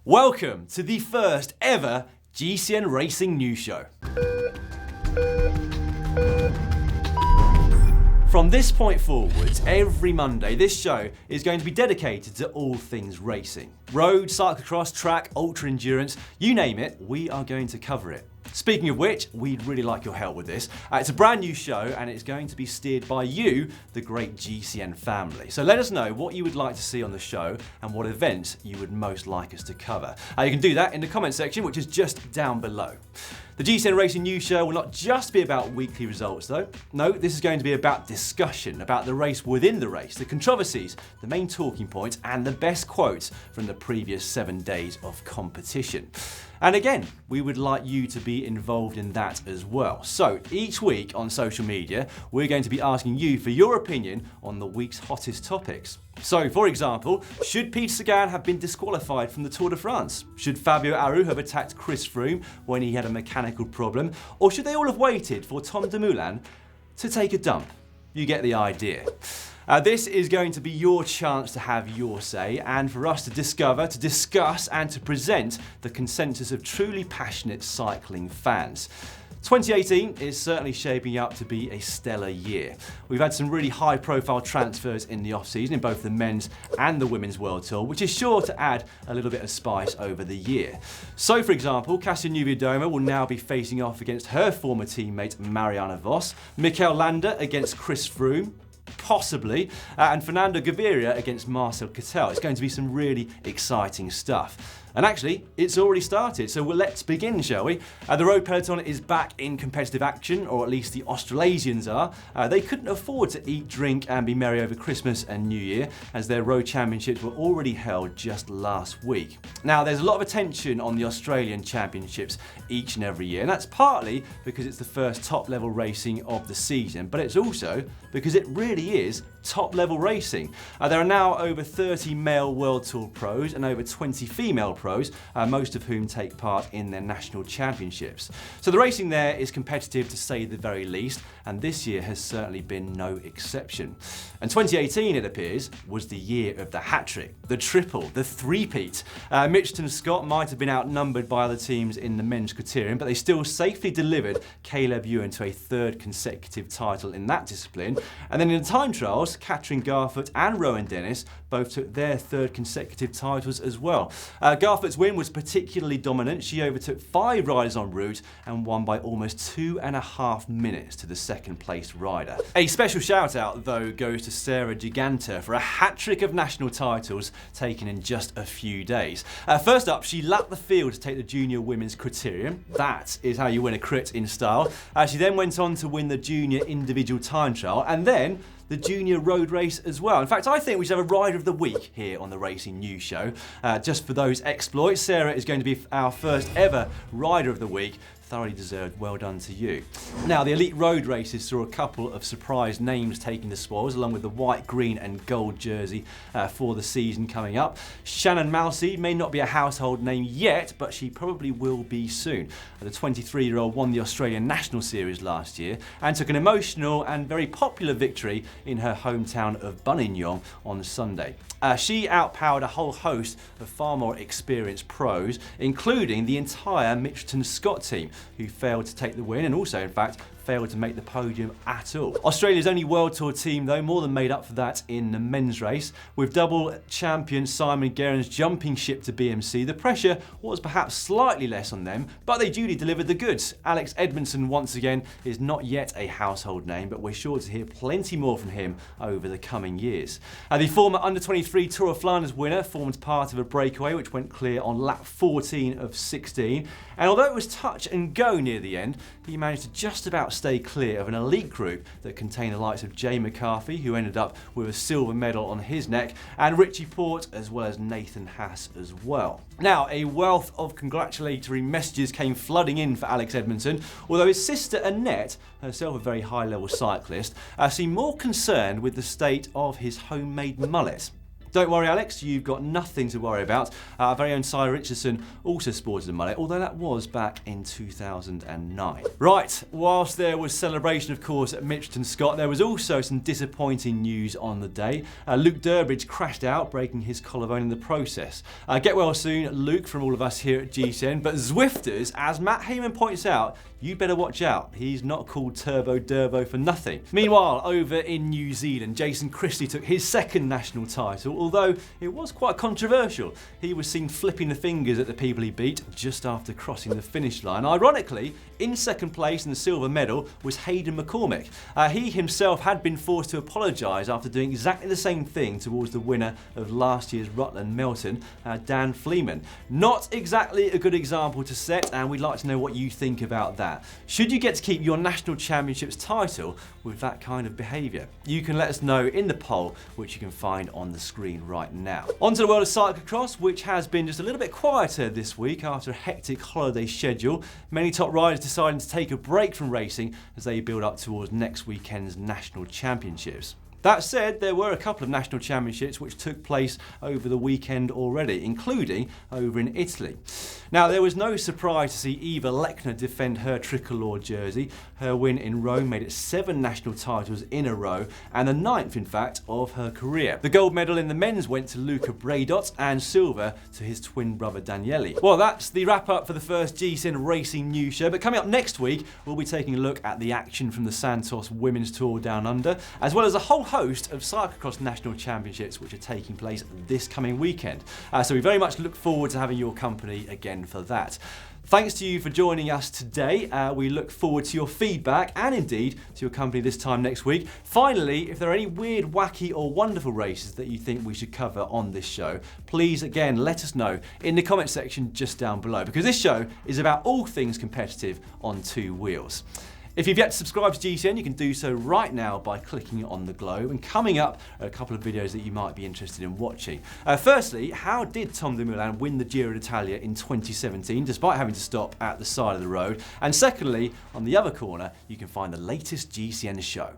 Welcome to the first ever GCN Racing News Show. From this point forwards, every Monday, this show is going to be dedicated to all things racing. Road, cyclocross, track, ultra endurance, you name it, we are going to cover it. Speaking of which, we'd really like your help with this. It's a brand new show and it's going to be steered by you, the great GCN family. So let us know what you would like to see on the show and what events you would most like us to cover. You can do that in the comment section, which is just down below. The GCN Racing News Show will not just be about weekly results though. No, this is going to be about discussion, about the race within the race, the controversies, the main talking points and the best quotes from the previous 7 days of competition. And again, we would like you to be involved in that as well. So each week on social media, we're going to be asking you for your opinion on the week's hottest topics. So, for example, should Peter Sagan have been disqualified from the Tour de France? Should Fabio Aru have attacked Chris Froome when he had a mechanical problem? Or should they all have waited for Tom Dumoulin to take a dump? You get the idea. This is going to be your chance to have your say and for us to discover, to discuss and to present the consensus of truly passionate cycling fans. 2018 is certainly shaping up to be a stellar year. We've had some really high profile transfers in the off-season in both the men's and the women's World Tour, which is sure to add a little bit of spice over the year. So for example, Kasia Niewiadoma will now be facing off against her former teammate Marianne Vos, Mikel Landa against Chris Froome, possibly, and Fernando Gaviria against Marcel Kittel. It's going to be some really exciting stuff. And actually, it's already started, so let's begin, shall we? The road peloton is back in competitive action, or at least the Australasians are. They couldn't afford to eat, drink and be merry over Christmas and New Year, as their road championships were already held just last week. Now, there's a lot of attention on the Australian championships each and every year, and that's partly because it's the first top-level racing of the season, but it's also because it really is top-level racing. There are now over 30 male World Tour pros and over 20 female pros, most of whom take part in their national championships. So the racing there is competitive to say the very least, and this year has certainly been no exception. And 2018, it appears, was the year of the hat-trick, the triple, the three-peat. Mitchelton Scott might have been outnumbered by other teams in the men's criterium, but they still safely delivered Caleb Ewan to a third consecutive title in that discipline. And then in the time trials, Katrin Garfoot and Rohan Dennis both took their third consecutive titles as well. Garfoot's win was particularly dominant. She overtook 5 riders en route and won by almost 2.5 minutes to the second place rider. A special shout out though goes to Sarah Giganta for a hat-trick of national titles taken in just a few days. First up, she lapped the field to take the junior women's criterium. That is how you win a crit in style. She then went on to win the junior individual time trial and then the junior road race as well. In fact, I think we should have a rider of the week here on the Racing News Show. Just for those exploits, Sarah is going to be our first ever rider of the week. Thoroughly deserved, well done to you. Now, the elite road races saw a couple of surprise names taking the spoils, along with the white, green and gold jersey for the season coming up. Shannon Mousey may not be a household name yet, but she probably will be soon. The 23-year-old won the Australian National Series last year and took an emotional and very popular victory in her hometown of Buninyong on Sunday. She outpowered a whole host of far more experienced pros, including the entire Mitchelton Scott team, who failed to take the win and also, in fact, failed to make the podium at all. Australia's only World Tour team, though, more than made up for that in the men's race. With double champion Simon Gerrans jumping ship to BMC, the pressure was perhaps slightly less on them, but they duly delivered the goods. Alex Edmondson, once again, is not yet a household name, but we're sure to hear plenty more from him over the coming years. The former Under-23 Tour of Flanders winner formed part of a breakaway which went clear on lap 14 of 16, and although it was touch and go near the end, he managed to just about stay clear of an elite group that contained the likes of Jay McCarthy, who ended up with a silver medal on his neck, and Richie Port, as well as Nathan Haas as well. Now, a wealth of congratulatory messages came flooding in for Alex Edmondson, although his sister Annette, herself a very high-level cyclist, seemed more concerned with the state of his homemade mullet. Don't worry, Alex, you've got nothing to worry about. Our very own Cy Richardson also sported a mullet, although that was back in 2009. Right, whilst there was celebration, of course, at Mitchelton Scott, there was also some disappointing news on the day. Luke Durbridge crashed out, breaking his collarbone in the process. Get well soon, Luke, from all of us here at GCN. But Zwifters, as Matt Heyman points out, you better watch out. He's not called Turbo Durbo for nothing. Meanwhile, over in New Zealand, Jason Christie took his second national title, although it was quite controversial. He was seen flipping the fingers at the people he beat just after crossing the finish line. Ironically, in second place in the silver medal was Hayden McCormick. He himself had been forced to apologise after doing exactly the same thing towards the winner of last year's Rutland Melton, Dan Fleeman. Not exactly a good example to set, and we'd like to know what you think about that. Should you get to keep your national championships title with that kind of behaviour? You can let us know in the poll, which you can find on the screen right now. On to the world of cyclocross, which has been just a little bit quieter this week after a hectic holiday schedule. Many top riders deciding to take a break from racing as they build up towards next weekend's national championships. That said, there were a couple of national championships which took place over the weekend already, including over in Italy. Now, there was no surprise to see Eva Lechner defend her tricolour jersey. Her win in Rome made it 7 national titles in a row, and the 9th, in fact, of her career. The gold medal in the men's went to Luca Bradot, and silver to his twin brother Daniele. Well, that's the wrap-up for the first GCN Racing News Show, but coming up next week, we'll be taking a look at the action from the Santos Women's Tour Down Under, as well as a whole host of cyclocross national championships which are taking place this coming weekend. So we very much look forward to having your company again for that. Thanks to you for joining us today. We look forward to your feedback and indeed to your company this time next week. Finally, if there are any weird, wacky or wonderful races that you think we should cover on this show, please again let us know in the comment section just down below, because this show is about all things competitive on 2 wheels. If you've yet to subscribe to GCN, you can do so right now by clicking on the globe, and coming up are a couple of videos that you might be interested in watching. Firstly, how did Tom Dumoulin win the Giro d'Italia in 2017 despite having to stop at the side of the road? And secondly, on the other corner, you can find the latest GCN show.